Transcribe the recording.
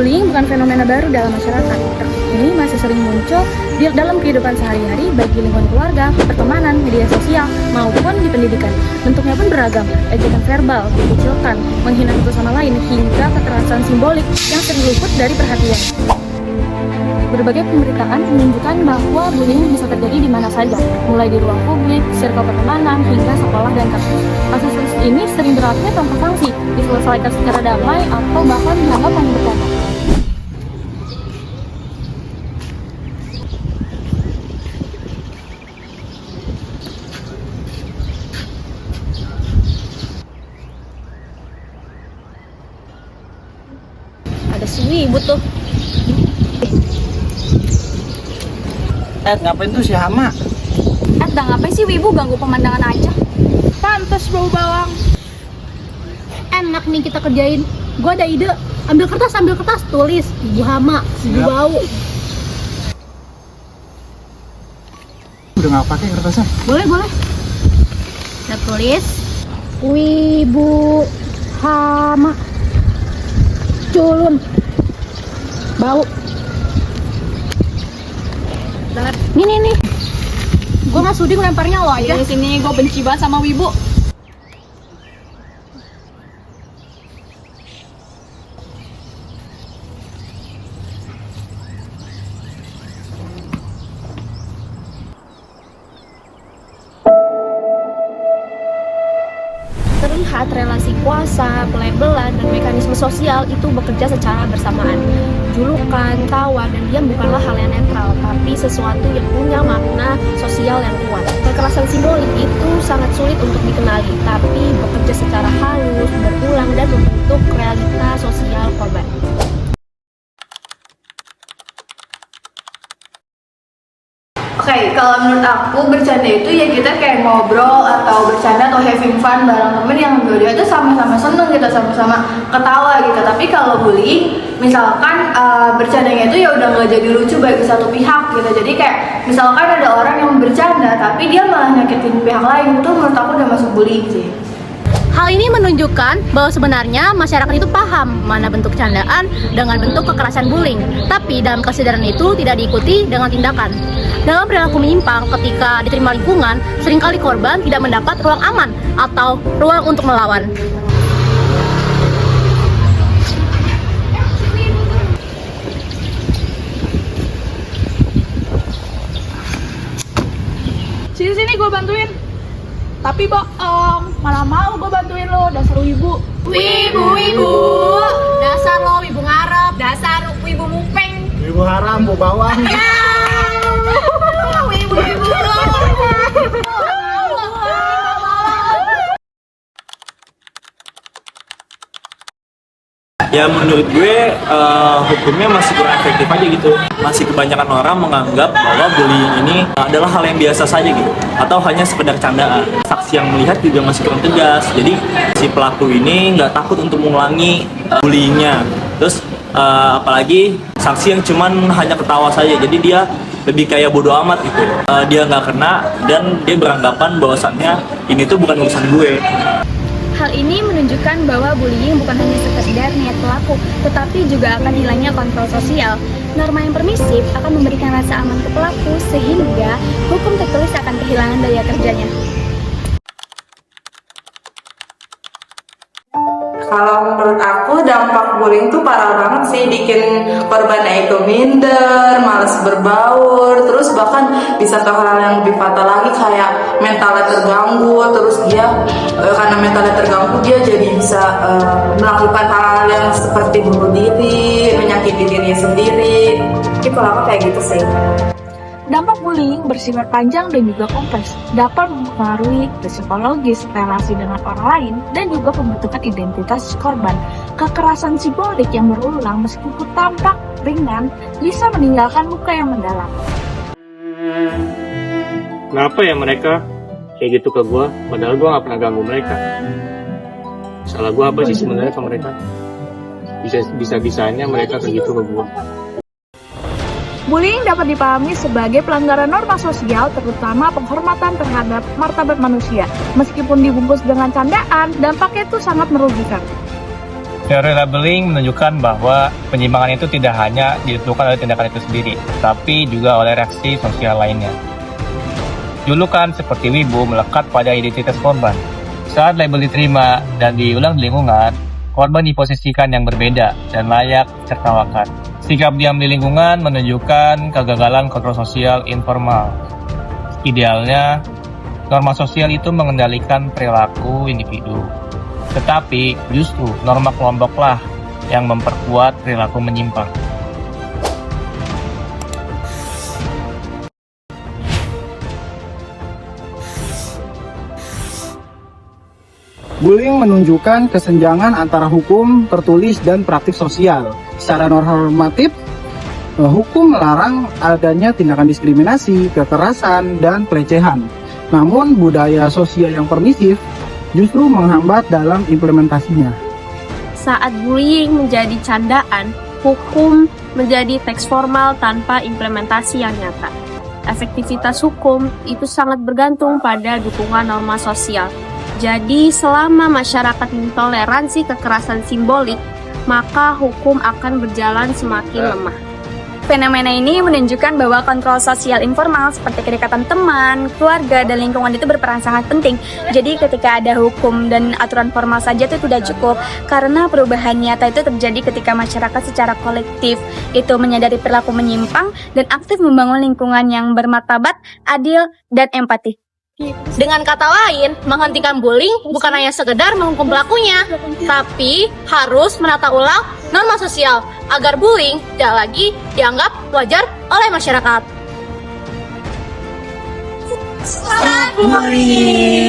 Bullying bukan fenomena baru dalam masyarakat. Ini masih sering muncul dalam kehidupan sehari-hari, baik di lingkungan keluarga, pertemanan, media sosial, maupun di pendidikan. Bentuknya pun beragam, ejekan verbal, dikucilkan, menghina satu sama lain, hingga kekerasan simbolik yang sering luput dari perhatian. Berbagai pemberitaan menunjukkan bahwa bullying bisa terjadi di mana saja, mulai di ruang publik, circle pertemanan, hingga sekolah dan kampus. Kasus ini sering berakhir tanpa sanksi, diselesaikan secara damai, atau bahkan dianggap hanya bercanda. Ada si Wibu tuh. Ngapain tuh si Hama? Dah ngapain sih Wibu ganggu pemandangan aja? Pantes bau bawang. Enak nih kita kerjain. Gua ada ide. Ambil kertas, tulis Ibu Hama, Ibu Bau. Udah nggak pakai kertasnya? Boleh. Kita tulis Wibu Hama culun bau. Nih. Gue nggak sudi ngelemparnya lo aja. Sini gue benci banget sama Wibu. Terlihat relasi kuasa, pelabelan, dan mekanisme sosial itu bekerja secara bersamaan. Julukan, tawa, dan diam bukanlah hal yang netral, tapi sesuatu yang punya makna sosial yang kuat. Kekerasan simbolik itu sangat sulit untuk dikenali, tapi bekerja secara halus, berulang, dan membentuk realitas sosial korban. Oke, kalau menurut aku bercanda itu ya kita kayak ngobrol atau bercanda atau having fun bareng temen yang dua-dua itu sama-sama seneng gitu, sama-sama ketawa gitu. Tapi kalau bullying, misalkan bercandanya itu ya udah nggak jadi lucu bagi satu pihak gitu. Jadi kayak misalkan ada orang yang bercanda tapi dia malah nyakitin pihak lain, itu menurut aku udah masuk bullying sih. Hal ini menunjukkan bahwa sebenarnya masyarakat itu paham mana bentuk candaan dengan bentuk kekerasan bullying. Tapi dalam kesadaran itu tidak diikuti dengan tindakan. Dalam perilaku menyimpang ketika diterima lingkungan, seringkali korban tidak mendapat ruang aman atau ruang untuk melawan. Sini gue bantuin. Tapi bohong, malah mau gue bantuin lo, dasar wibu. Wibu, dasar lo wibu ngarep, dasar wibu mupeng. Wibu haram, bu bawang. Wibu. Ya menurut gue hukumnya masih kurang efektif aja gitu. Masih kebanyakan orang menganggap bahwa bullying ini adalah hal yang biasa saja gitu, atau hanya sekedar candaan. Saksi yang melihat juga masih kurang tegas. Jadi si pelaku ini nggak takut untuk mengulangi bullyingnya. Terus apalagi saksi yang cuman hanya ketawa saja. Jadi dia lebih kayak bodoh amat gitu. Dia nggak kena dan dia beranggapan bahwasannya ini tuh bukan urusan gue. Hal ini menunjukkan bahwa bullying bukan hanya sekedar niat pelaku, tetapi juga akan hilangnya kontrol sosial. Norma yang permisif akan memberikan rasa aman ke pelaku, sehingga hukum tertulis akan kehilangan daya kerjanya. Kalau menurut aku dampak bullying tuh parah banget sih, bikin korbannya itu minder, malas berbaur, terus bahkan bisa ke hal yang lebih fatal lagi kayak mentalnya terganggu, terus dia karena mentalnya terganggu dia jadi bisa melakukan hal-hal yang seperti bunuh diri, menyakiti dirinya sendiri. Jadi kalau aku kayak gitu sih. Dampak bullying bersifat panjang dan juga kompleks, dapat mempengaruhi psikologis, relasi dengan orang lain, dan juga pembentukan identitas korban. Kekerasan simbolik yang berulang meskipun tampak ringan bisa meninggalkan luka yang mendalam. Kenapa ya mereka kayak gitu ke gue, padahal gue gak pernah ganggu mereka? Salah gue apa sih sebenarnya ke mereka? Bisa-bisanya mereka kayak gitu ke gue. Bullying dapat dipahami sebagai pelanggaran norma sosial, terutama penghormatan terhadap martabat manusia. Meskipun dibungkus dengan candaan, dampaknya itu sangat merugikan. Teori labeling menunjukkan bahwa penyimpangan itu tidak hanya ditentukan oleh tindakan itu sendiri, tapi juga oleh reaksi sosial lainnya. Julukan seperti wibu melekat pada identitas korban. Saat label diterima dan diulang di lingkungan, korban diposisikan yang berbeda dan layak ditertawakan. Sikap diam di lingkungan menunjukkan kegagalan kontrol sosial informal. Idealnya, norma sosial itu mengendalikan perilaku individu. Tetapi justru norma kelompoklah yang memperkuat perilaku menyimpang. Bullying menunjukkan kesenjangan antara hukum tertulis dan praktik sosial. Secara normatif, hukum melarang adanya tindakan diskriminasi, kekerasan, dan pelecehan. Namun budaya sosial yang permisif justru menghambat dalam implementasinya. Saat bullying menjadi candaan, hukum menjadi teks formal tanpa implementasi yang nyata. Efektivitas hukum itu sangat bergantung pada dukungan norma sosial. Jadi, selama masyarakat mentoleransi kekerasan simbolik, maka hukum akan berjalan semakin lemah. Fenomena ini menunjukkan bahwa kontrol sosial informal seperti kedekatan teman, keluarga, dan lingkungan itu berperan sangat penting. Jadi ketika ada hukum dan aturan formal saja itu tidak cukup, karena perubahan nyata itu terjadi ketika masyarakat secara kolektif itu menyadari perilaku menyimpang dan aktif membangun lingkungan yang bermartabat, adil, dan empati. Dengan kata lain, menghentikan bullying bukan hanya sekedar menghukum pelakunya, tapi harus menata ulang norma sosial agar bullying tidak lagi dianggap wajar oleh masyarakat. Stop bullying!